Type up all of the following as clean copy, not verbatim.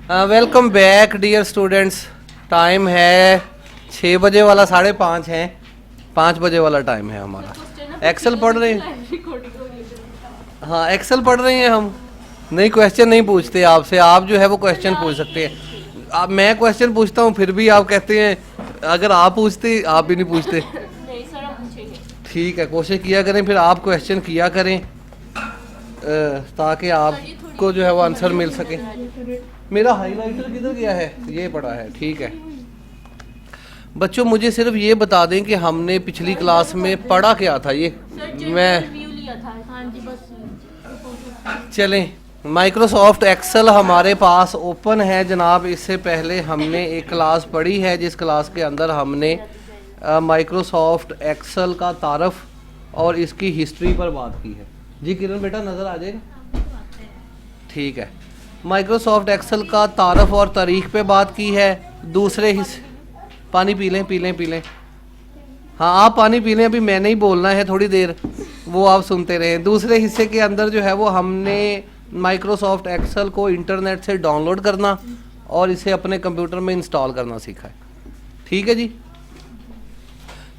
Welcome back dear students. Time है 6 बजे वाला, 5:30 है, 5 बजे वाला टाइम है हमारा। एक्सेल पढ़ रहे हैं? हाँ, एक्सेल पढ़ रहे हैं हम। नहीं, क्वेश्चन नहीं पूछते आपसे, आप जो है वो क्वेश्चन पूछ सकते हैं। आप, मैं क्वेश्चन पूछता हूँ फिर भी आप कहते हैं अगर आप पूछते, आप भी नहीं पूछते। नहीं सर, हम पूछेंगे। ठीक है, कोशिश किया करें, फिर आप क्वेश्चन किया करें ताकि आपको जो है वो आंसर मिल सके। मेरा हाइलाइटर किधर गया है? ये पड़ा है, ठीक है। बच्चों मुझे सिर्फ ये बता दें कि हमने पिछली क्लास में पढ़ा क्या था। ये मैं रिव्यू लिया था। हाँ जी, बस चलें, माइक्रोसॉफ्ट एक्सेल हमारे पास ओपन है जनाब। इससे पहले हमने एक क्लास पढ़ी है जिस क्लास के अंदर हमने माइक्रोसॉफ्ट एक्सेल का तारफ़ और इसकी हिस्ट्री पर बात की है। जी किरण बेटा, नज़र आ जाएगा? ठीक है, माइक्रोसॉफ्ट एक्सेल का तारफ़ और तारीख पे बात की है। दूसरे हिस्से, पानी पी लें पी लें पी लें। हाँ, आप पानी पी लें, अभी मैंने ही बोलना है थोड़ी देर, वो आप सुनते रहें। दूसरे हिस्से के अंदर जो है वो हमने माइक्रोसॉफ्ट एक्सेल को इंटरनेट से डाउनलोड करना और इसे अपने कंप्यूटर में इंस्टॉल करना सीखा है। ठीक है जी।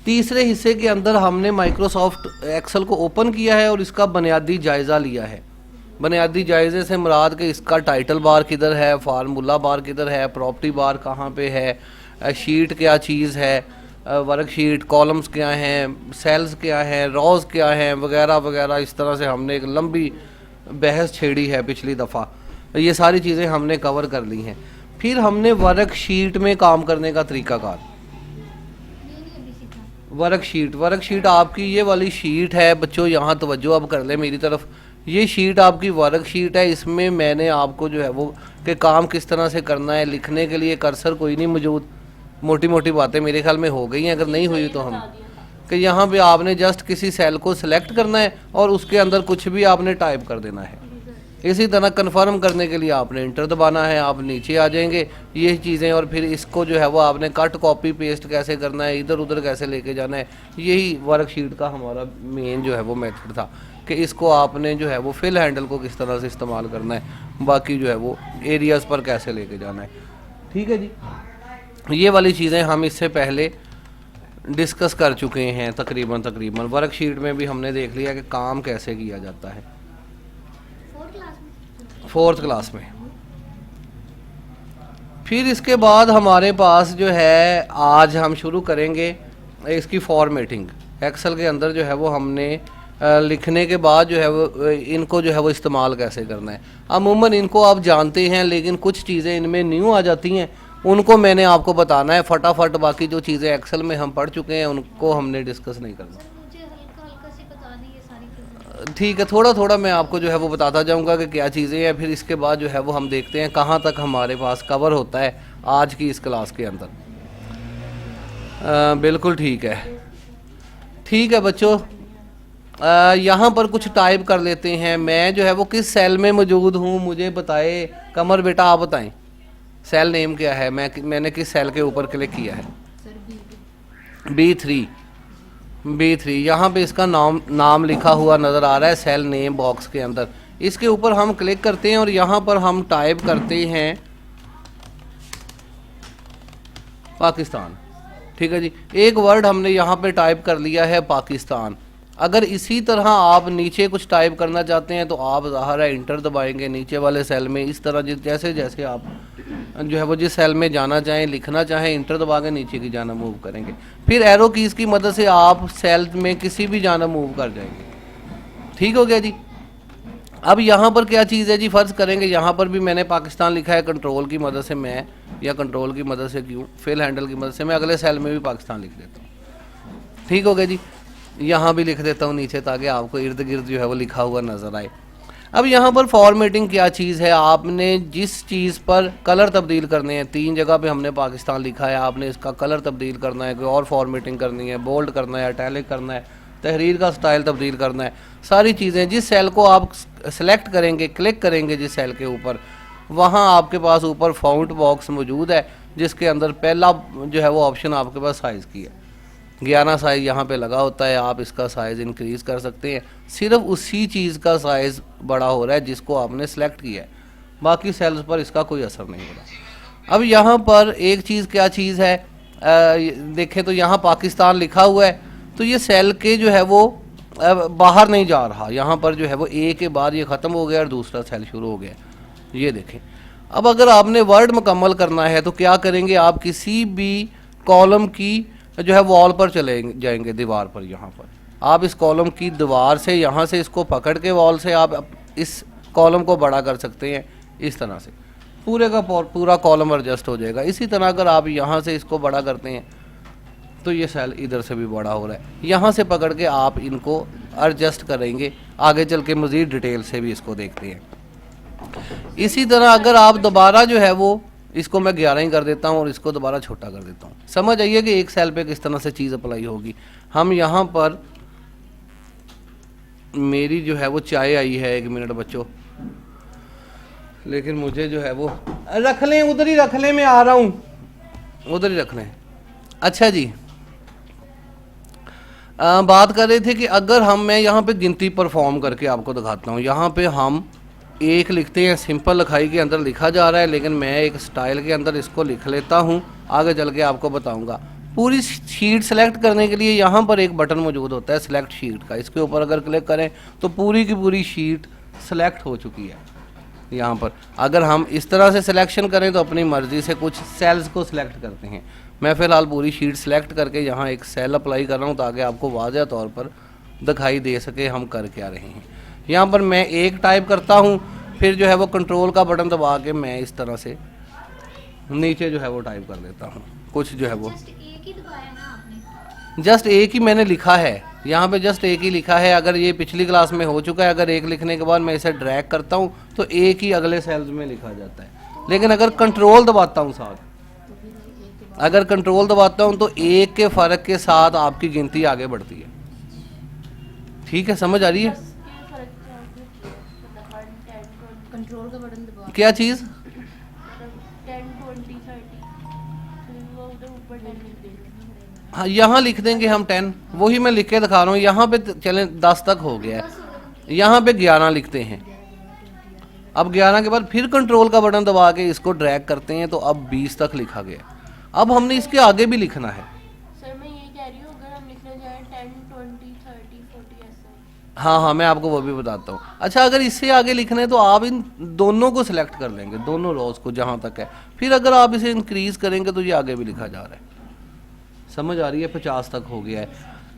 तीसरे हिस्से के अंदर हमने माइक्रोसॉफ्ट एक्सेल को ओपन किया है और इसका बुनियादी जायज़ा लिया है। बुनियादी जायज़े से मुराद कि इसका टाइटल बार किधर है, फार्मूला बार किधर है, प्रॉपर्टी बार कहाँ पे है, शीट क्या चीज़ है, वर्कशीट, कॉलम्स क्या हैं, सेल्स क्या हैं, रॉज क्या हैं, वगैरह वगैरह। इस तरह से हमने एक लंबी बहस छेड़ी है पिछली दफ़ा। ये सारी चीज़ें हमने कवर कर ली हैं। फिर हमने वर्कशीट में काम करने का तरीक़ाकार, वर्कशीट आपकी ये वाली शीट है बच्चों, यहाँ तवज्जो अब कर ले मेरी तरफ। ये शीट आपकी वर्कशीट है। इसमें मैंने आपको जो है वो कि काम किस तरह से करना है, लिखने के लिए कर्सर कोई नहीं मौजूद। मोटी मोटी बातें मेरे ख्याल में हो गई हैं, अगर नहीं हुई तो हम कि यहाँ पे आपने जस्ट किसी सेल को सिलेक्ट करना है और उसके अंदर कुछ भी आपने टाइप कर देना है। इसी तरह कंफर्म करने के लिए आपने इंटर दबाना है, आप नीचे आ जाएंगे ये चीज़ें। और फिर इसको जो है वो आपने कट कॉपी पेस्ट कैसे करना है, इधर उधर कैसे लेके जाना है, यही वर्कशीट का हमारा मेन जो है वो मेथड था कि इसको आपने जो है वो फिल हैंडल को किस तरह से इस्तेमाल करना है, बाकी जो है वो एरियाज़ पर कैसे लेके जाना है। ठीक है जी, ये वाली चीज़ें हम इससे पहले डिस्कस कर चुके हैं तकरीबन। वर्कशीट में भी हमने देख लिया कि काम कैसे किया जाता है 4th क्लास में। फिर इसके बाद हमारे पास जो है आज हम शुरू करेंगे इसकी फॉर्मेटिंग। एक्सेल के अंदर जो है वो हमने लिखने के बाद जो है वो इनको जो है वो इस्तेमाल कैसे करना है। अमूमन इनको आप जानते हैं, लेकिन कुछ चीज़ें इनमें न्यू आ जाती हैं, उनको मैंने आपको बताना है फटाफट। बाकी जो चीज़ें एक्सेल में हम पढ़ चुके हैं उनको हमने डिस्कस नहीं करना। ठीक है, थोड़ा थोड़ा मैं आपको जो है वो बताता जाऊंगा कि क्या चीज़ें हैं। फिर इसके बाद जो है वो हम देखते हैं कहाँ तक हमारे पास कवर होता है आज की इस क्लास के अंदर। बिल्कुल ठीक है। ठीक है बच्चों, यहाँ पर कुछ टाइप कर लेते हैं। मैं जो है वो किस सेल में मौजूद हूँ मुझे बताए। कमर बेटा आप बताएं, सेल नेम क्या है? मैंने किस सेल के ऊपर क्लिक किया है? B3। यहाँ पे इसका नाम लिखा हुआ नज़र आ रहा है सेल नेम बॉक्स के अंदर। इसके ऊपर हम क्लिक करते हैं और यहाँ पर हम टाइप करते हैं पाकिस्तान। ठीक है जी, एक वर्ड हमने यहाँ पे टाइप कर लिया है पाकिस्तान। अगर इसी तरह आप नीचे कुछ टाइप करना चाहते हैं तो आप ज़ाहिर है इंटर दबाएंगे नीचे वाले सेल में। इस तरह जैसे जैसे आप जो है वो जिस सेल में जाना चाहें, लिखना चाहें, इंटर दबा के नीचे की जाना मूव करेंगे। फिर एरो कीज़ की मदद से आप सेल में किसी भी जाना मूव कर जाएंगे। ठीक हो गया जी। अब यहाँ पर क्या चीज़ है जी, फ़र्ज़ करेंगे यहाँ पर भी मैंने पाकिस्तान लिखा है। कंट्रोल की मदद से मैं, या कंट्रोल की मदद से क्यों, फिल हैंडल की मदद से मैं अगले सेल में भी पाकिस्तान लिख देता हूँ। ठीक हो गया जी। यहाँ भी लिख देता हूँ नीचे ताकि आपको इर्द गिर्द जो है वो लिखा हुआ नज़र आए। अब यहाँ पर फॉर्मेटिंग क्या चीज़ है, आपने जिस चीज़ पर कलर तब्दील करने हैं, 3 जगह पे हमने पाकिस्तान लिखा है, आपने इसका कलर तब्दील करना है, कोई और फॉर्मेटिंग करनी है, बोल्ड करना है, इटैलिक करना है, तहरीर का स्टाइल तब्दील करना है, सारी चीज़ें। जिस सेल को आप सेलेक्ट करेंगे, क्लिक करेंगे जिस सेल के ऊपर, वहाँ आपके पास ऊपर फाउंट बॉक्स मौजूद है जिसके अंदर पहला जो है वो ऑप्शन आपके पास साइज़ की है। 11 साइज़ यहाँ पे लगा होता है। आप इसका साइज़ इंक्रीज़ कर सकते हैं। सिर्फ उसी चीज़ का साइज़ बड़ा हो रहा है जिसको आपने सेलेक्ट किया है। बाकी सेल्स पर इसका कोई असर नहीं हो रहा। अब यहाँ पर एक चीज़, क्या चीज़ है, देखें तो यहाँ पाकिस्तान लिखा हुआ है, तो ये सेल के जो है वो बाहर नहीं जा रहा, यहाँ पर जो है वो ए के बाद ये ख़त्म हो गया और दूसरा सेल शुरू हो गया, ये देखें। अब अगर आपने वर्ड मुकम्मल करना है तो क्या करेंगे, आप किसी भी कॉलम की जो है वॉल पर चले जाएंगे, दीवार पर, यहाँ पर आप इस कॉलम की दीवार से यहाँ से इसको पकड़ के वॉल से आप इस कॉलम को बड़ा कर सकते हैं। इस तरह से पूरे का पूरा कॉलम एडजस्ट हो जाएगा। इसी तरह अगर आप यहाँ से इसको बड़ा करते हैं तो ये सेल इधर से भी बड़ा हो रहा है। यहाँ से पकड़ के आप इनको एडजस्ट करेंगे, आगे चल के मज़ीद डिटेल से भी इसको देखते हैं। इसी तरह अगर आप दोबारा जो है वो इसको मैं 11 ही कर देता हूँ और इसको दोबारा छोटा कर देता हूँ, समझ आइए कि एक सेल पे किस तरह से चीज़ अप्लाई होगी। हम यहाँ पर, मेरी जो है वो चाय आई है, 1 मिनट बच्चों, लेकिन मुझे जो है वो रख लें, उधर ही रख लें, मैं आ रहा हूँ, उधर ही रख लें। अच्छा जी, बात कर रहे थे कि अगर मैं यहाँ पे गिनती परफॉर्म करके आपको दिखाता हूँ। यहाँ पे हम 1 लिखते हैं, सिंपल लिखाई के अंदर लिखा जा रहा है, लेकिन मैं एक स्टाइल के अंदर इसको लिख लेता हूँ, आगे चल के आपको बताऊँगा। पूरी शीट सेलेक्ट करने के लिए यहाँ पर एक बटन मौजूद होता है सिलेक्ट शीट का, इसके ऊपर अगर क्लिक करें तो पूरी की पूरी शीट सेलेक्ट हो चुकी है। यहाँ पर अगर हम इस तरह से सिलेक्शन करें तो अपनी मर्ज़ी से कुछ सेल्स को सिलेक्ट करते हैं। मैं फ़िलहाल पूरी शीट सेलेक्ट करके यहाँ एक सेल अप्लाई कर रहा हूँ ताकि आपको वाज़ह तौर पर दिखाई दे सके हम कर क्या रहे हैं। यहाँ पर मैं 1 टाइप करता हूँ, फिर जो है वो कंट्रोल का बटन दबा के मैं इस तरह से नीचे जो है वो टाइप कर देता हूँ। कुछ जो है वो जस्ट 1 ही मैंने लिखा है, यहाँ पे जस्ट 1 ही लिखा है। अगर ये पिछली क्लास में हो चुका है, अगर 1 लिखने के बाद मैं इसे ड्रैग करता हूँ तो 1 ही अगले सेल्स में लिखा जाता है। लेकिन अगर कंट्रोल दबाता हूँ साथ, अगर कंट्रोल दबाता हूँ तो 1 के फ़र्क के साथ आपकी गिनती आगे बढ़ती है। ठीक है, समझ आ रही है? कंट्रोल का बटन दबाओ, क्या चीज़? 10 20 30 वो उधर ऊपर 10 लिख देंगे। हाँ, यहाँ लिख देंगे हम 10, वही मैं लिख के दिखा रहा हूँ। यहाँ पे चलें 10 तक हो गया है, यहाँ पे 11 लिखते हैं। अब 11 के बाद फिर कंट्रोल का बटन दबा के इसको ड्रैग करते हैं तो अब 20 तक लिखा गया। अब हमने इसके आगे भी लिखना है। सर मैं ये कह रही हूँ, अगर हम लिखने जाए 10 20 30 40 ऐसा। हाँ, मैं आपको वो भी बताता हूँ। अच्छा, अगर इससे आगे लिखना है तो आप इन दोनों को सिलेक्ट कर लेंगे, दोनों रोज को जहाँ तक है। फिर अगर आप इसे इंक्रीज करेंगे तो ये आगे भी लिखा जा रहा है। समझ आ रही है? 50 तक हो गया है।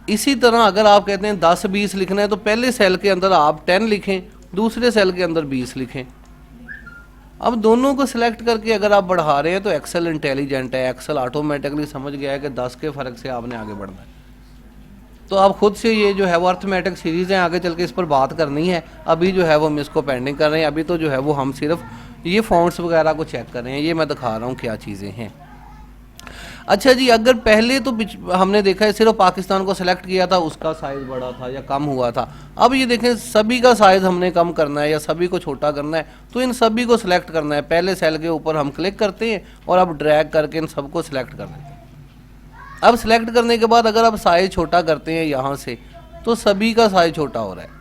इसी तरह अगर आप कहते हैं 10 20 लिखना है तो पहले सेल के अंदर आप 10 लिखें, दूसरे सेल के अंदर 20 लिखें। अब दोनों को सिलेक्ट करके अगर आप बढ़ा रहे हैं तो एक्सेल इंटेलिजेंट है, एक्सेल ऑटोमेटिकली समझ गया है कि 10 के फ़र्क से आपने आगे बढ़ना है। तो आप खुद से ये जो है वो अर्थमेटिक सीरीज़ हैं, आगे चल के इस पर बात करनी है। अभी जो है वो हम इसको पेंडिंग कर रहे हैं। अभी तो जो है वो हम सिर्फ ये फॉन्ट्स वगैरह को चेक कर रहे हैं। ये मैं दिखा रहा हूँ क्या चीज़ें हैं। अच्छा जी, अगर पहले तो हमने देखा है सिर्फ पाकिस्तान को सिलेक्ट किया था, उसका साइज़ बड़ा था या कम हुआ था। अब ये देखें सभी का साइज़ हमने कम करना है या सभी को छोटा करना है, तो इन सभी को सिलेक्ट करना है। पहले सेल के ऊपर हम क्लिक करते हैं और अब ड्रैग करके इन सबको सिलेक्ट कर देते हैं। अब सिलेक्ट करने के बाद अगर आप साइज़ छोटा करते हैं यहाँ से तो सभी का साइज़ छोटा हो रहा है।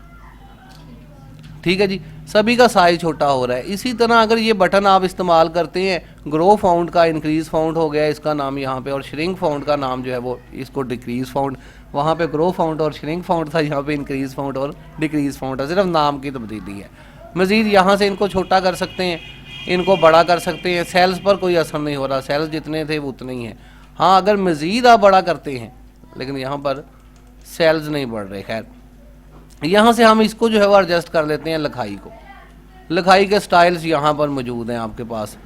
ठीक है जी, सभी का साइज़ छोटा हो रहा है। इसी तरह अगर ये बटन आप इस्तेमाल करते हैं, ग्रो फाउंड का इंक्रीज़ फाउंड हो गया इसका नाम यहाँ पे, और श्रिंक फाउंड का नाम जो है वो इसको डिक्रीज़ फाउंड। वहाँ पे ग्रो फाउंड और श्रिंक फाउंड था, यहाँ पे इंक्रीज़ फाउंड और डिक्रीज़ फाउंड है, सिर्फ नाम की तब्दीली है। मज़ीद यहाँ से इनको छोटा कर सकते हैं, इनको बड़ा कर सकते हैं। सेल्स पर कोई असर नहीं हो रहा, सेल्स जितने थे वो उतने ही हैं। हाँ, अगर मज़ीद आप बड़ा करते हैं, लेकिन यहाँ पर सेल्स नहीं बढ़ रहे। खैर, यहाँ से हम इसको जो है वो एडजस्ट कर लेते हैं लिखाई को। लिखाई के स्टाइल्स यहाँ पर मौजूद हैं आपके पास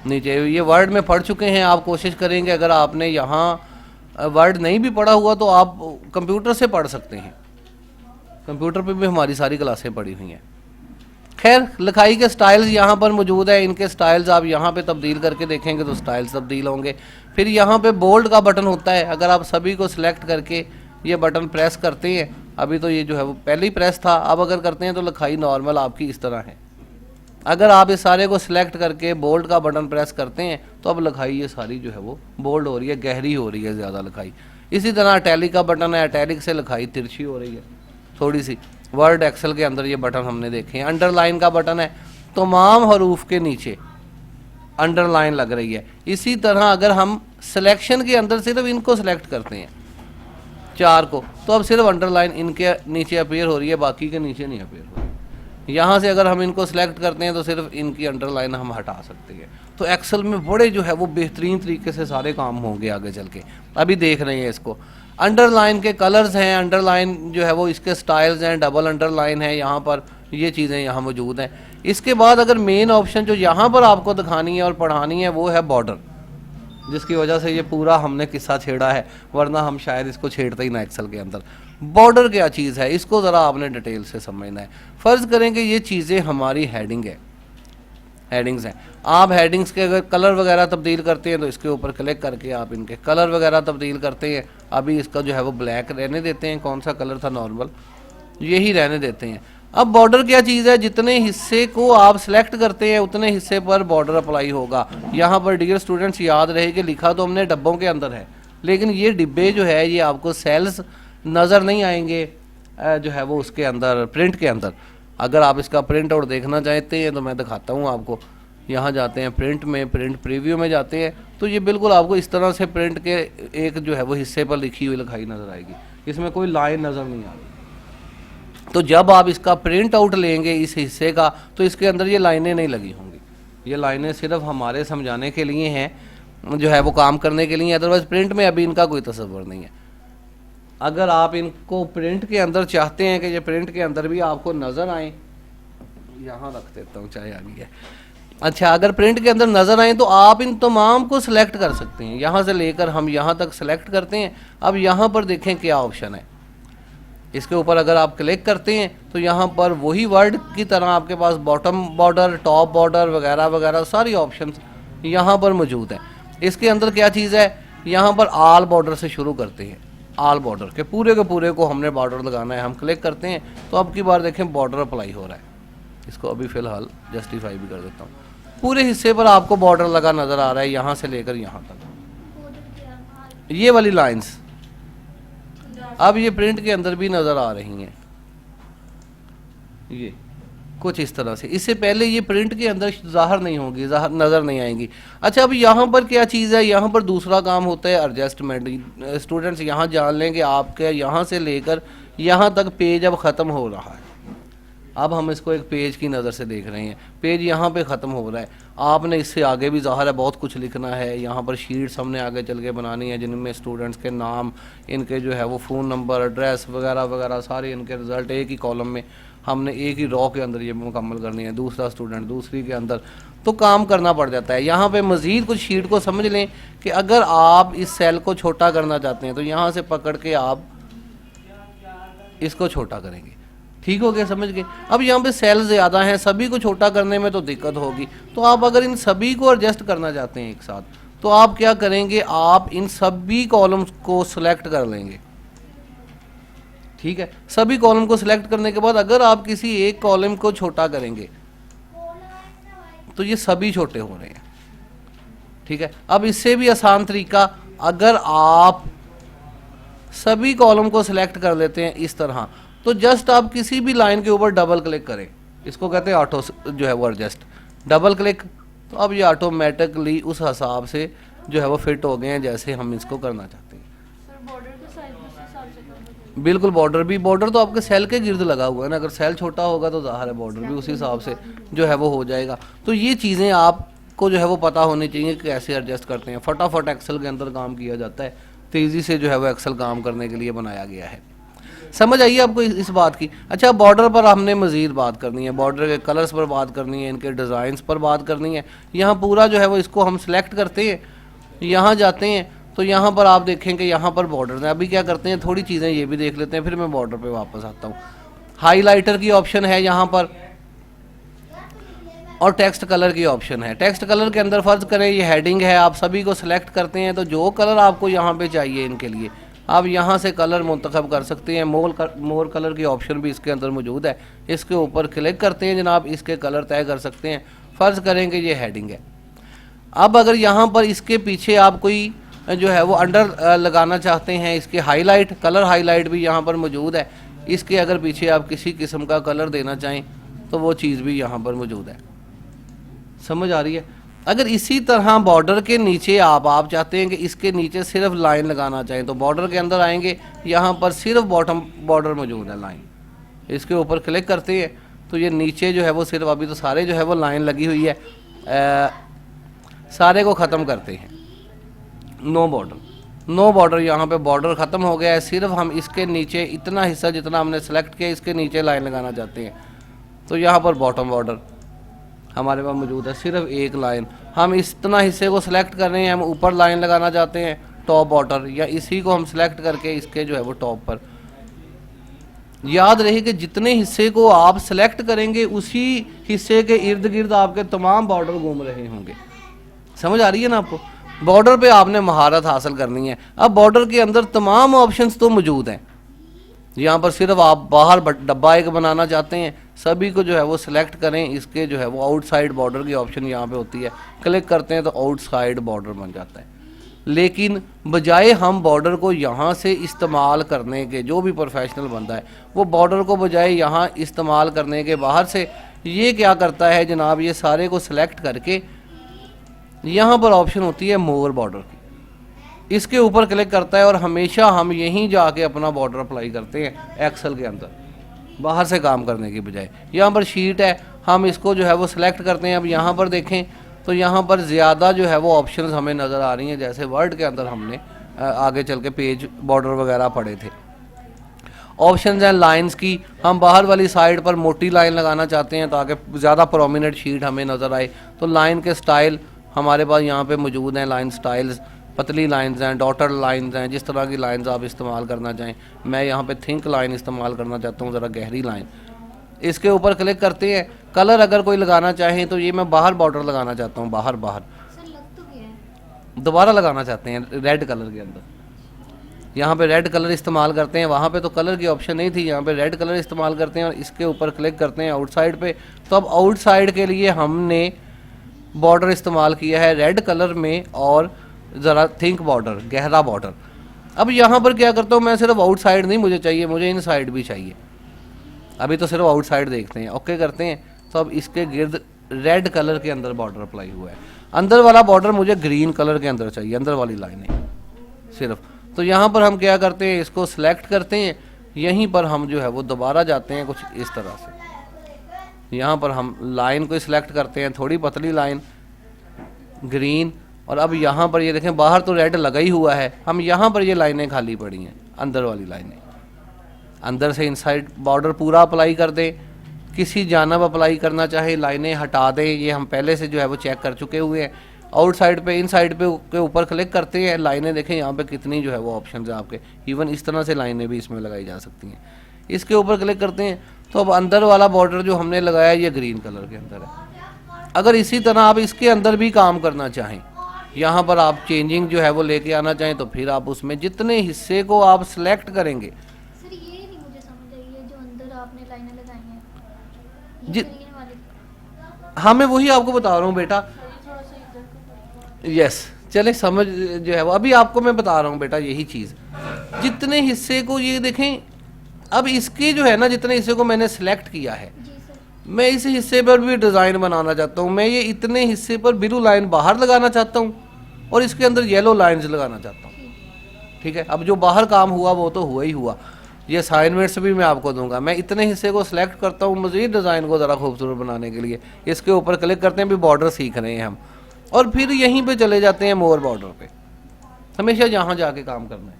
नीचे। ये वर्ड में पढ़ चुके हैं, आप कोशिश करेंगे अगर आपने यहाँ वर्ड नहीं भी पढ़ा हुआ तो आप कंप्यूटर से पढ़ सकते हैं। कंप्यूटर पे भी हमारी सारी क्लासें पढ़ी हुई हैं। खैर, लिखाई के स्टाइल्स यहाँ पर मौजूद है। इनके स्टाइल्स आप यहाँ पे तब्दील करके देखेंगे तो स्टाइल्स तब्दील होंगे। फिर यहाँ पे बोल्ड का बटन होता है। अगर आप सभी को सिलेक्ट करके ये बटन प्रेस करते हैं, अभी तो ये जो है वो पहले ही प्रेस था, अब अगर करते हैं तो लिखाई नॉर्मल आपकी इस तरह है। अगर आप इस सारे को सिलेक्ट करके बोल्ड का बटन प्रेस करते हैं तो अब लिखाई ये सारी जो है वो बोल्ड हो रही है, गहरी हो रही है ज़्यादा लिखाई। इसी तरह अटैलिक का बटन है, अटैलिक से लिखाई तिरछी हो रही है थोड़ी सी। वर्ड एक्सेल के अंदर ये बटन हमने देखे हैं। अंडरलाइन का बटन है, तमाम हरूफ के नीचे अंडरलाइन लग रही है। इसी तरह अगर हम सिलेक्शन के अंदर सिर्फ इनको सिलेक्ट करते हैं 4 को, तो अब सिर्फ अंडरलाइन इनके नीचे अपीयर हो रही है, बाकी के नीचे नहीं अपीयर हो रही। यहाँ से अगर हम इनको सिलेक्ट करते हैं तो सिर्फ इनकी अंडरलाइन हम हटा सकते हैं। तो एक्सेल में बड़े जो है वो बेहतरीन तरीके से सारे काम होंगे आगे चल के। अभी देख रहे हैं इसको, अंडरलाइन के कलर्स हैं, अंडरलाइन जो है वो इसके स्टाइल्स हैं, डबल अंडरलाइन है, यहाँ पर ये चीज़ें यहाँ मौजूद हैं। इसके बाद अगर मेन ऑप्शन जो यहाँ पर आपको दिखानी है और पढ़ानी है वो है बॉर्डर, जिसकी वजह से ये पूरा हमने किस्सा छेड़ा है, वरना हम शायद इसको छेड़ते ही ना एक्सेल के अंदर। बॉर्डर क्या चीज़ है इसको ज़रा आपने डिटेल से समझना है। फ़र्ज़ करें कि ये चीज़ें हमारी हेडिंग है, हेडिंग्स हैं। आप हेडिंग्स के अगर कलर वगैरह तब्दील करते हैं तो इसके ऊपर क्लिक करके आप इनके कलर वगैरह तब्दील करते हैं। अभी इसका जो है वो ब्लैक रहने देते हैं, कौन सा कलर था नॉर्मल, यही रहने देते हैं। अब बॉर्डर क्या चीज़ है, जितने हिस्से को आप सिलेक्ट करते हैं उतने हिस्से पर बॉर्डर अप्लाई होगा। यहाँ पर डियर स्टूडेंट्स याद रहे कि लिखा तो हमने डब्बों के अंदर है, लेकिन ये डिब्बे जो है ये आपको सेल्स नज़र नहीं आएंगे जो है वो उसके अंदर प्रिंट के अंदर। अगर आप इसका प्रिंट आउट देखना चाहते हैं तो मैं दिखाता हूँ आपको। यहाँ जाते हैं प्रिंट में, प्रिंट प्रीव्यू में जाते हैं तो ये बिल्कुल आपको इस तरह से प्रिंट के एक जो है वो हिस्से पर लिखी हुई लिखाई नज़र आएगी, इसमें कोई लाइन नज़र नहीं आ रही। तो जब आप इसका प्रिंट आउट लेंगे इस हिस्से का तो इसके अंदर ये लाइनें नहीं लगी होंगी, ये लाइनें सिर्फ हमारे समझाने के लिए हैं, जो है वो काम करने के लिए, अदरवाइज प्रिंट में अभी इनका कोई तस्वर नहीं है। अगर आप इनको प्रिंट के अंदर चाहते हैं कि ये प्रिंट के अंदर भी आपको नज़र आए, यहाँ रख देता हूँ चाहे आ गई है। अच्छा, अगर प्रिंट के अंदर नज़र आए तो आप इन तमाम को सिलेक्ट कर सकते हैं, यहाँ से लेकर हम यहाँ तक सिलेक्ट करते हैं। अब यहाँ पर देखें क्या ऑप्शन है, इसके ऊपर अगर आप क्लिक करते हैं तो यहाँ पर वही वर्ड की तरह आपके पास बॉटम बॉर्डर, टॉप बॉर्डर वगैरह वगैरह सारी ऑप्शंस यहाँ पर मौजूद हैं। इसके अंदर क्या चीज़ है, यहाँ पर आल बॉर्डर से शुरू करते हैं, आल बॉर्डर के पूरे को हमने बॉर्डर लगाना है। हम क्लिक करते हैं तो अब की बार देखें बॉर्डर अप्लाई हो रहा है। इसको अभी फ़िलहाल जस्टिफाई भी कर देता हूँ। पूरे हिस्से पर आपको बॉर्डर लगा नज़र आ रहा है, यहाँ से लेकर यहाँ तक ये वाली लाइंस अब ये प्रिंट के अंदर भी नज़र आ रही हैं, ये कुछ इस तरह से। इससे पहले ये प्रिंट के अंदर ज़ाहिर नहीं होगी, नज़र नहीं आएंगी। अच्छा, अब यहाँ पर क्या चीज़ है, यहाँ पर दूसरा काम होता है एडजस्टमेंट। स्टूडेंट्स यहाँ जान लें कि आपके यहाँ से लेकर यहाँ तक पेज अब ख़त्म हो रहा है। अब हम इसको एक पेज की नज़र से देख रहे हैं, पेज यहाँ पे ख़त्म हो रहा है। आपने इससे आगे भी ज़ाहिर है बहुत कुछ लिखना है। यहाँ पर शीट्स हमने आगे चल के बनानी है जिनमें स्टूडेंट्स के नाम, इनके जो है वो फ़ोन नंबर, एड्रेस वगैरह वगैरह सारे इनके रिज़ल्ट एक ही कॉलम में हमने एक ही रॉ के अंदर ये मुकम्मल करनी है, दूसरा स्टूडेंट दूसरी के अंदर, तो काम करना पड़ जाता है। यहाँ पे मज़ीद कुछ शीट को समझ लें कि अगर आप इस सेल को छोटा करना चाहते हैं तो यहाँ से पकड़ के आप इसको छोटा करेंगे। ठीक हो गया, समझ गए। अब यहाँ पे सेल ज़्यादा हैं, सभी को छोटा करने में तो दिक्कत होगी, तो आप अगर इन सभी को एडजस्ट करना चाहते हैं एक साथ तो आप क्या करेंगे, आप इन सभी कॉलम्स को सिलेक्ट कर लेंगे। ठीक है, सभी कॉलम को सिलेक्ट करने के बाद अगर आप किसी एक कॉलम को छोटा करेंगे तो ये सभी छोटे हो रहे हैं। ठीक है, अब इससे भी आसान तरीका, अगर आप सभी कॉलम को सिलेक्ट कर लेते हैं इस तरह, तो जस्ट आप किसी भी लाइन के ऊपर डबल क्लिक करें, इसको कहते हैं ऑटो जो है वो एडजस्ट, डबल क्लिक, तो अब ये ऑटोमेटिकली उस हिसाब से जो है वो फिट हो गए हैं जैसे हम इसको करना चाहते हैं। सर बॉर्डर का साइज उस हिसाब से करना है। बिल्कुल, बॉर्डर तो आपके सेल के गिर्द लगा हुआ है ना, अगर सेल छोटा होगा तो ज़ाहिर है बॉर्डर भी उसी हिसाब से जो है वो हो जाएगा। तो ये चीज़ें आपको जो है वो पता होनी चाहिए कि कैसे एडजस्ट करते हैं। फटाफट एक्सेल के अंदर काम किया जाता है, तेज़ी से जो है वो एक्सेल काम करने के लिए बनाया गया है। समझ आइए आपको इस बात की। अच्छा, बॉर्डर पर हमने मज़ीद बात करनी है, बॉर्डर के कलर्स पर बात करनी है, इनके डिज़ाइंस पर बात करनी है। यहाँ पूरा जो है वो इसको हम सिलेक्ट करते हैं, यहाँ जाते हैं तो यहाँ पर आप देखें कि यहाँ पर बॉर्डर है। अभी क्या करते हैं, थोड़ी चीज़ें ये भी देख लेते हैं, फिर मैं बॉर्डर पे वापस आता हूँ। हाईलाइटर की ऑप्शन है यहाँ पर और टेक्स्ट कलर की ऑप्शन है। टेक्स्ट कलर के अंदर फ़र्ज़ करें ये हेडिंग है, आप सभी को सिलेक्ट करते हैं तो जो कलर आपको यहाँ पे चाहिए इनके लिए आप यहाँ से कलर मुंतखब कर सकते हैं। मोर कलर की ऑप्शन भी इसके अंदर मौजूद है, इसके ऊपर क्लिक करते हैं जनाब, इसके कलर तय कर सकते हैं। फ़र्ज़ करेंगे ये हेडिंग है। अब अगर यहाँ पर इसके पीछे आप कोई जो है वो अंडर लगाना चाहते हैं, इसके हाईलाइट, कलर हाईलाइट भी यहाँ पर मौजूद है। इसके अगर पीछे आप किसी किस्म का कलर देना चाहें तो वो चीज़ भी यहाँ पर मौजूद है। समझ आ रही है। अगर इसी तरह बॉर्डर के नीचे आप चाहते हैं कि इसके नीचे सिर्फ लाइन लगाना चाहें तो बॉर्डर के अंदर आएंगे, यहाँ पर सिर्फ बॉटम बॉर्डर मौजूद है लाइन, इसके ऊपर क्लिक करते हैं तो ये नीचे जो है वो सिर्फ अभी तो सारे जो है वो लाइन लगी हुई है, सारे को ख़त्म करते हैं। नो बॉर्डर यहाँ पे बॉर्डर ख़त्म हो गया है, सिर्फ हम इसके नीचे इतना हिस्सा जितना हमने सेलेक्ट किया इसके नीचे लाइन लगाना चाहते हैं तो यहाँ पर बॉटम बॉर्डर हमारे पास मौजूद है, सिर्फ एक लाइन। हम इतना हिस्से को सिलेक्ट कर रहे हैं, हम ऊपर लाइन लगाना चाहते हैं टॉप बॉर्डर, या इसी को हम सिलेक्ट करके इसके जो है वो टॉप पर। याद रहे कि जितने हिस्से को आप सिलेक्ट करेंगे उसी हिस्से के इर्द गिर्द आपके तमाम बॉर्डर घूम रहे होंगे। समझ आ रही है ना आपको? बॉर्डर पे आपने महारत हासिल करनी है। अब बॉर्डर के अंदर तमाम ऑप्शंस तो मौजूद हैं, यहाँ पर सिर्फ आप बाहर डब्बा एक बनाना चाहते हैं, सभी को जो है वो सिलेक्ट करें, इसके जो है वो आउटसाइड बॉर्डर की ऑप्शन यहाँ पे होती है, क्लिक करते हैं तो आउटसाइड बॉर्डर बन जाता है। लेकिन बजाय हम बॉर्डर को यहाँ से इस्तेमाल करने के, जो भी प्रोफेशनल बंदा है वो बॉर्डर को बजाय यहाँ इस्तेमाल करने के बाहर से ये क्या करता है जनाब, ये सारे को सिलेक्ट करके यहाँ पर ऑप्शन होती है मोर बॉर्डर की, इसके ऊपर क्लिक करता है और हमेशा हम यहीं जाके अपना बॉर्डर अप्लाई करते हैं एक्सेल के अंदर, बाहर से काम करने की बजाय। यहाँ पर शीट है, हम इसको जो है वो सिलेक्ट करते हैं। अब यहाँ पर देखें तो यहाँ पर ज़्यादा जो है वो ऑप्शंस हमें नज़र आ रही हैं, जैसे वर्ड के अंदर हमने आगे चल के पेज बॉर्डर वगैरह पढ़े थे। ऑप्शंस हैं लाइंस की, हम बाहर वाली साइड पर मोटी लाइन लगाना चाहते हैं ताकि ज़्यादा प्रोमिनेंट शीट हमें नज़र आए, तो लाइन के स्टाइल हमारे पास यहाँ पे मौजूद हैं। लाइन स्टाइल्स, पतली लाइंस हैं, डॉटेड लाइंस हैं, जिस तरह की लाइंस आप इस्तेमाल करना चाहें। मैं यहाँ पे थिंक लाइन इस्तेमाल करना चाहता हूँ, ज़रा गहरी लाइन। इसके ऊपर क्लिक करते हैं। कलर अगर कोई लगाना चाहें तो ये मैं बाहर बॉर्डर लगाना चाहता हूँ, बाहर सर लग तो गया है। दोबारा लगाना चाहते हैं रेड कलर के अंदर, यहाँ पे रेड कलर इस्तेमाल करते हैं। वहाँ पे तो कलर की ऑप्शन नहीं थी, यहाँ पे रेड कलर इस्तेमाल करते हैं और इसके ऊपर क्लिक करते हैं आउटसाइड पे। तो अब आउटसाइड के लिए हमने बॉर्डर इस्तेमाल किया है रेड कलर में और ज़रा थिंक बॉर्डर, गहरा बॉर्डर। अब यहाँ पर क्या करता हूँ मैं, सिर्फ आउटसाइड नहीं मुझे चाहिए, मुझे इनसाइड भी चाहिए। अभी तो सिर्फ आउटसाइड देखते हैं, ओके करते हैं। तो अब इसके गिर्द रेड कलर के अंदर बॉर्डर अप्लाई हुआ है। अंदर वाला बॉर्डर मुझे ग्रीन कलर के अंदर चाहिए, अंदर वाली लाइनें सिर्फ। तो यहाँ पर हम क्या करते हैं, इसको सिलेक्ट करते हैं, यहीं पर हम जो है वो दोबारा जाते हैं कुछ इस तरह से। यहाँ पर हम लाइन को सिलेक्ट करते हैं, थोड़ी पतली लाइन ग्रीन, और अब यहाँ पर ये देखें बाहर तो रेड लगा ही हुआ है, हम यहाँ पर ये लाइनें खाली पड़ी हैं, अंदर वाली लाइनें। अंदर से इनसाइड बॉर्डर पूरा अप्लाई कर दें, किसी जानब अप्लाई करना चाहे लाइनें हटा दें, ये हम पहले से जो है वो चेक कर चुके हुए हैं। आउटसाइड पे इनसाइड पे के ऊपर क्लिक करते हैं, लाइनें देखें यहाँ पे कितनी जो है वो ऑप्शन है आपके, इवन इस तरह से लाइनें भी इसमें लगाई जा सकती हैं। इसके ऊपर क्लिक करते हैं तो अब अंदर वाला बॉर्डर जो हमने लगाया ये ग्रीन कलर के अंदर है। अगर इसी तरह आप इसके अंदर भी काम करना चाहें, यहाँ पर आप चेंजिंग जो है वो लेके आना चाहें, तो फिर आप उसमें जितने हिस्से को आप सिलेक्ट करेंगे। सर ये नहीं मुझे समझ आई है जो अंदर आपने लाइनें लगाई हैं, जी ये वाली। हाँ मैं वही आपको बता रहा हूँ बेटा, थोड़ा सा इधर को। यस चले समझ जो है वो अभी आपको मैं बता रहा हूँ बेटा, यही चीज़। जितने हिस्से को ये देखें, अब इसके जो है ना जितने हिस्से को मैंने सिलेक्ट किया है, जी सर। मैं इस हिस्से पर भी डिज़ाइन बनाना चाहता हूँ। मैं ये इतने हिस्से पर ब्लू लाइन बाहर लगाना चाहता हूँ और इसके अंदर येलो लाइंस लगाना चाहता हूँ। ठीक है, अब जो बाहर काम हुआ वो तो हुआ ही हुआ, ये असाइनमेंट्स भी मैं आपको दूंगा। मैं इतने हिस्से को सिलेक्ट करता हूँ मज़ीद डिज़ाइन को ज़रा खूबसूरत बनाने के लिए, इसके ऊपर क्लिक करते हैं, भी बॉर्डर सीख रहे हैं हम, और फिर यहीं पर चले जाते हैं मोर बॉर्डर पर। हमेशा यहाँ जाके काम करना है।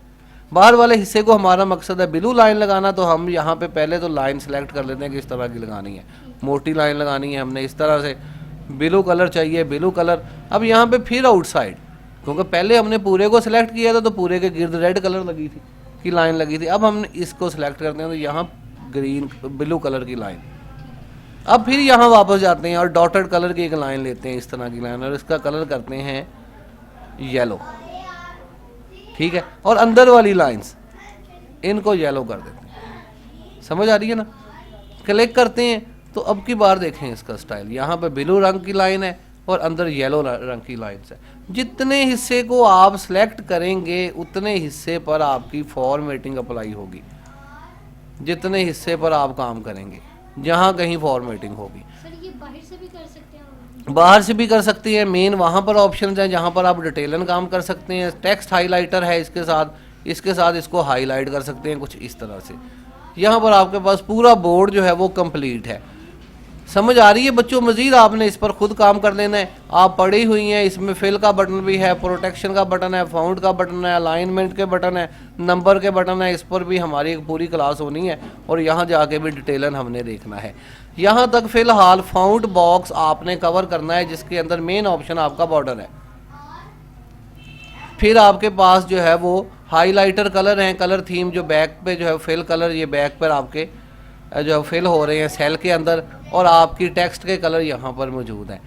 बाहर वाले हिस्से को हमारा मकसद है ब्लू लाइन लगाना, तो हम यहाँ पे पहले तो लाइन सेलेक्ट कर लेते हैं कि इस तरह की लगानी है, मोटी लाइन लगानी है हमने, इस तरह से ब्लू कलर चाहिए, ब्लू कलर। अब यहाँ पे फिर आउटसाइड, क्योंकि पहले हमने पूरे को सिलेक्ट किया था तो पूरे के गिर्द रेड कलर लगी थी की लाइन लगी थी। अब हम इसको सिलेक्ट करते हैं तो यहाँ ग्रीन ब्लू कलर की लाइन। अब फिर यहाँ वापस जाते हैं और डॉटेड कलर की एक लाइन लेते हैं, इस तरह की लाइन, और इसका कलर करते हैं येलो। ठीक है, और अंदर वाली लाइंस इनको येलो कर देते हैं। समझ आ रही है ना? क्लिक करते हैं तो अब की बार देखें इसका स्टाइल, यहाँ पे ब्लू रंग की लाइन है और अंदर येलो रंग की लाइंस है। जितने हिस्से को आप सिलेक्ट करेंगे उतने हिस्से पर आपकी फॉर्मेटिंग अप्लाई होगी, जितने हिस्से पर आप काम करेंगे, जहाँ कहीं फॉर्मेटिंग होगी। सर ये बाहर से भी कर सकते हैं बाहर से भी कर सकती हैं। मेन वहाँ पर ऑप्शंस हैं जहाँ पर आप डिटेलन काम कर सकते हैं। टेक्स्ट हाइलाइटर है इसके साथ इसको हाईलाइट कर सकते हैं कुछ इस तरह से। यहाँ पर आपके पास पूरा बोर्ड जो है वो कंप्लीट है। समझ आ रही है बच्चों? मज़ीद आपने इस पर खुद काम कर लेना है। आप पढ़ी हुई हैं, इसमें फिल का बटन भी है, प्रोटेक्शन का बटन है, फाउंड का बटन है, अलाइनमेंट के बटन है, नंबर के बटन है। इस पर भी हमारी एक पूरी क्लास होनी है और यहाँ जाके भी डिटेलन हमने देखना है। यहाँ तक फ़िलहाल फाउंड बॉक्स आपने कवर करना है जिसके अंदर मेन ऑप्शन आपका बॉर्डर है। फिर आपके पास जो है वो हाईलाइटर कलर हैं, कलर थीम जो बैक पे जो है फिल कलर, ये बैक पर आपके जो फिल हो रहे हैं सेल के अंदर, और आपकी टेक्स्ट के कलर यहाँ पर मौजूद हैं।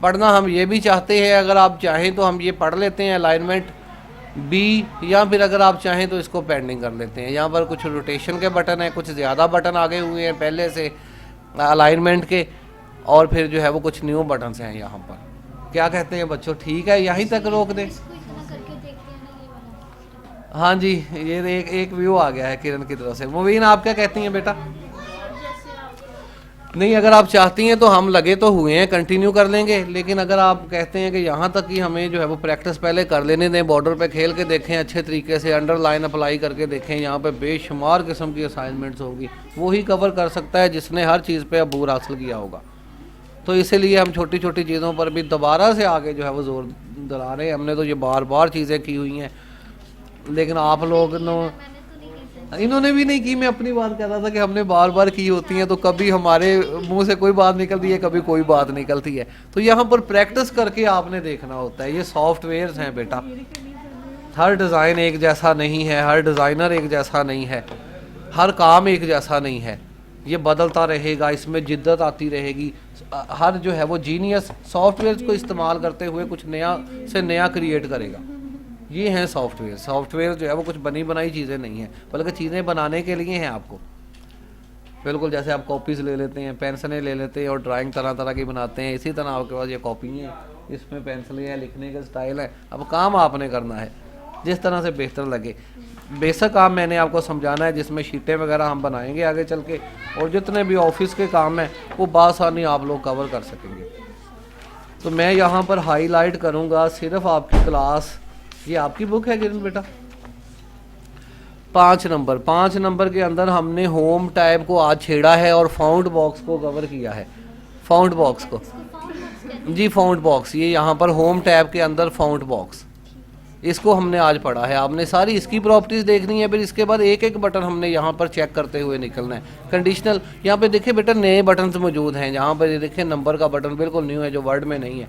पढ़ना हम ये भी चाहते हैं, अगर आप चाहें तो हम ये पढ़ लेते हैं अलाइनमेंट बी, या फिर अगर आप चाहें तो इसको पेंडिंग कर लेते हैं। यहाँ पर कुछ रोटेशन के बटन हैं, कुछ ज़्यादा बटन आगे हुए हैं पहले से अलाइनमेंट के, और फिर जो है वो कुछ न्यू बटन्स हैं यहाँ पर। क्या कहते हैं बच्चों, ठीक है? यहीं तक रोक दें। हाँ जी, ये एक व्यू आ गया है किरण की तरफ से। मुबीन आप क्या कहती हैं बेटा? नहीं, अगर आप चाहती हैं तो हम लगे तो हुए हैं, कंटिन्यू कर लेंगे, लेकिन अगर आप कहते हैं कि यहाँ तक ही हमें जो है वो प्रैक्टिस पहले कर लेने दें, बॉर्डर पे खेल के देखें अच्छे तरीके से, अंडरलाइन अप्लाई करके देखें, यहाँ पे बेशुमार किस्म की असाइनमेंट्स होगी, वही कवर कर सकता है जिसने हर चीज़ पे अबूर हासिल किया होगा। तो इसीलिए हम छोटी छोटी चीज़ों पर भी दोबारा से आगे जो है वो जोर दिला रहे हैं। हमने तो ये बार बार चीज़ें की हुई हैं, लेकिन आप लोग इन्होंने भी नहीं की। मैं अपनी बात कर रहा था कि हमने बार बार की होती हैं, तो कभी हमारे मुंह से कोई बात निकलती है, कभी कोई बात निकलती है। तो यहाँ पर प्रैक्टिस करके आपने देखना होता है। ये सॉफ्टवेयर्स हैं बेटा, हर डिज़ाइन एक जैसा नहीं है, हर डिज़ाइनर एक जैसा नहीं है, हर काम एक जैसा नहीं है, ये बदलता रहेगा, इसमें जिद्दत आती रहेगी। हर जो है वो जीनियस सॉफ्टवेयर को इस्तेमाल करते हुए कुछ नया से नया क्रिएट करेगा। ये हैं सॉफ्टवेयर जो है वो कुछ बनी बनाई चीज़ें नहीं हैं, बल्कि चीज़ें बनाने के लिए हैं आपको। बिल्कुल जैसे आप कॉपीज़ ले लेते हैं, पेंसिलें ले लेते हैं और ड्राइंग तरह तरह की बनाते हैं, इसी तरह आपके पास ये कॉपी हैं, इसमें पेंसिलें हैं, लिखने का स्टाइल है। अब काम आपने करना है जिस तरह से बेहतर लगे। बेसिक काम मैंने आपको समझाना है, जिसमें शीटें वगैरह हम बनाएंगे आगे चल के, और जितने भी ऑफिस के काम हैं वो बासानी आप लोग कवर कर सकेंगे। तो मैं यहाँ पर हाईलाइट करूँगा सिर्फ आपकी क्लास, ये आपकी बुक है किरण बेटा, 5 नंबर के अंदर हमने होम टैब को आज छेड़ा है और फाउंड बॉक्स को कवर किया है। फाउंड बॉक्स को जी, फाउंड बॉक्स, ये यहाँ पर होम टैब के अंदर फाउंड बॉक्स, इसको हमने आज पढ़ा है। आपने सारी इसकी प्रॉपर्टीज़ देखनी है, फिर इसके बाद एक एक बटन हमने यहाँ पर चेक करते हुए निकलना है। कंडीशनल, यहाँ पे देखिए बेटा नए बटन्स मौजूद हैं। यहाँ पर ये देखिए नंबर का बटन बिल्कुल न्यू है जो वर्ड में नहीं है।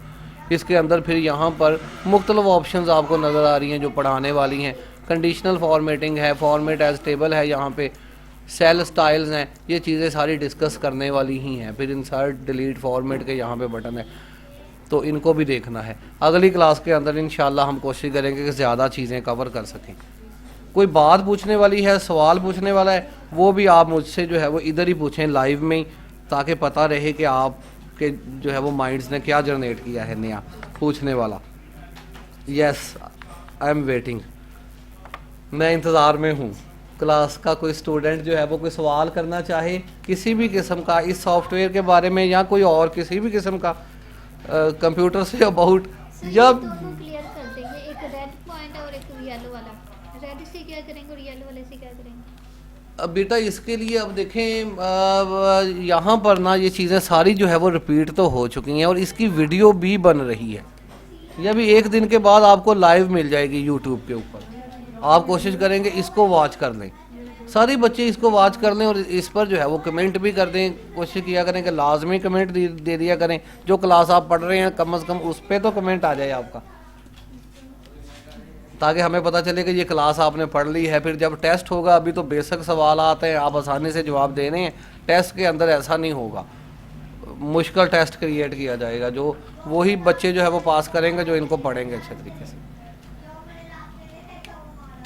इसके अंदर फिर यहाँ पर मुख्तलिफ ऑप्शंस आपको नज़र आ रही हैं जो पढ़ाने वाली हैं। कंडीशनल फॉर्मेटिंग है, फॉर्मेट एज टेबल है, यहाँ पे सेल स्टाइल्स हैं, ये चीज़ें सारी डिस्कस करने वाली ही हैं। फिर इंसर्ट डिलीट फॉर्मेट के यहाँ पे बटन है, तो इनको भी देखना है। अगली क्लास के अंदर इंशाल्लाह हम कोशिश करेंगे कि ज़्यादा चीज़ें कवर कर सकें। कोई बात पूछने वाली है, सवाल पूछने वाला है, वो भी आप मुझसे जो है वो इधर ही पूछें लाइव में ही, ताकि पता रहे कि आप के जो है वो माइंड्स ने क्या जनरेट किया है नया पूछने वाला। यस, आई एम वेटिंग, मैं इंतज़ार में हूँ। क्लास का कोई स्टूडेंट जो है वो कोई सवाल करना चाहे किसी भी किस्म का इस सॉफ्टवेयर के बारे में, या कोई और किसी भी किस्म का कंप्यूटर से अबाउट, जब क्लियर कर देंगे। एक रेड पॉइंट और एक येलो वाला, रेड से क्या करेंगे और येलो वाले से क्या करेंगे? अब बेटा इसके लिए अब देखें, यहाँ पर ना ये चीज़ें सारी जो है वो रिपीट तो हो चुकी हैं और इसकी वीडियो भी बन रही है। यह भी एक दिन के बाद आपको लाइव मिल जाएगी यूट्यूब के ऊपर। आप कोशिश करेंगे इसको वॉच कर लें, सारे बच्चे इसको वॉच कर लें और इस पर जो है वो कमेंट भी कर दें। कोशिश किया करें कि लाजमी कमेंट दे दिया करें। जो क्लास आप पढ़ रहे हैं कम से कम उस पर तो कमेंट आ जाए आपका, ताकि हमें पता चले कि ये क्लास आपने पढ़ ली है। फिर जब टेस्ट होगा, अभी तो बेसिक सवाल आते हैं, आप आसानी से जवाब दे रहे हैं। टेस्ट के अंदर ऐसा नहीं होगा, मुश्किल टेस्ट क्रिएट किया जाएगा, जो वही बच्चे जो है वो पास करेंगे जो इनको पढ़ेंगे अच्छे तरीके से।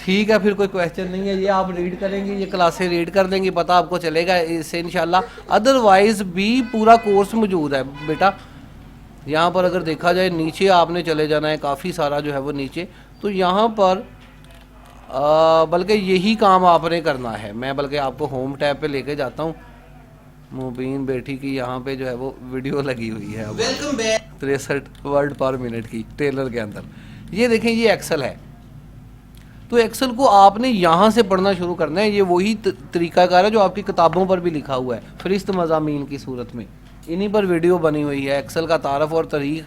ठीक है, फिर कोई क्वेश्चन नहीं है, ये आप रीड करेंगे, ये क्लासें रीड कर देंगी, पता आपको चलेगा इससे इंशाल्लाह। अदरवाइज़ भी पूरा कोर्स मौजूद है बेटा। यहाँ पर अगर देखा जाए नीचे आपने चले जाना है, काफ़ी सारा जो है वो नीचे, तो यहाँ पर बल्कि यही काम आपने करना है। मैं बल्कि आपको होम टैब पे लेके जाता हूँ, मुबीन बेटी की यहाँ पे जो है वो वीडियो लगी हुई है, 63 वर्ड पर मिनट की ट्रेलर के अंदर। ये देखें, ये एक्सेल है। तो एक्सेल को आपने यहाँ से पढ़ना शुरू करना है। ये वही तरीकाकार है जो आपकी किताबों पर भी लिखा हुआ है, फ़हरिस्त मज़ामीन की सूरत में। इन्हीं पर वीडियो बनी हुई है। एक्सेल का तारफ़ और तरीक़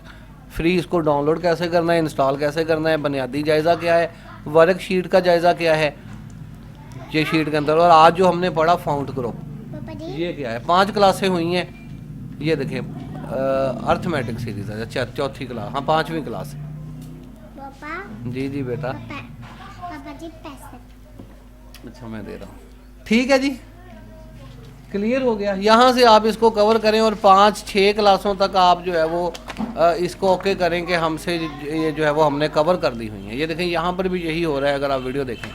फ्री, इसको डाउनलोड कैसे करना है, इंस्टॉल कैसे करना है, बुनियादी जायज़ा क्या है, वर्कशीट का जायज़ा क्या है, ये शीट के अंदर। और आज जो हमने पढ़ा फाउंड करो, ये क्या है, 5 क्लासें हुई हैं। ये देखें, अर्थमेटिक सीरीज़ है, चौथी क्लास, हाँ 5वीं क्लास है। जी जी बेटा, पापा जी पैसे। अच्छा मैं दे रहा हूँ, ठीक है जी, क्लियर हो गया। यहाँ से आप इसको कवर करें और 5-6 क्लासों तक आप जो है वो इसको ओके करें कि हमसे ये जो है वो हमने कवर कर दी हुई है। ये देखें, यहाँ पर भी यही हो रहा है। अगर आप वीडियो देखें,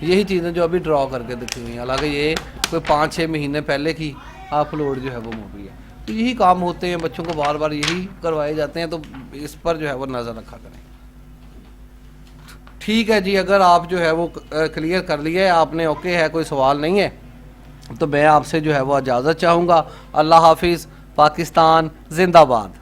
यही चीज़ें जो अभी ड्रॉ करके दिखी हुई हैं, हालांकि ये कोई 5-6 महीने पहले की अपलोड जो है वो मूवी है। तो यही काम होते हैं, बच्चों को बार बार यही करवाए जाते हैं, तो इस पर जो है वो नज़र रखा करें। ठीक है जी, अगर आप जो है वो क्लियर कर लिया है आपने, ओके है, कोई सवाल नहीं है, तो मैं आपसे जो है वो इजाज़त चाहूँगा। अल्लाह हाफिज़, पाकिस्तान जिंदाबाद।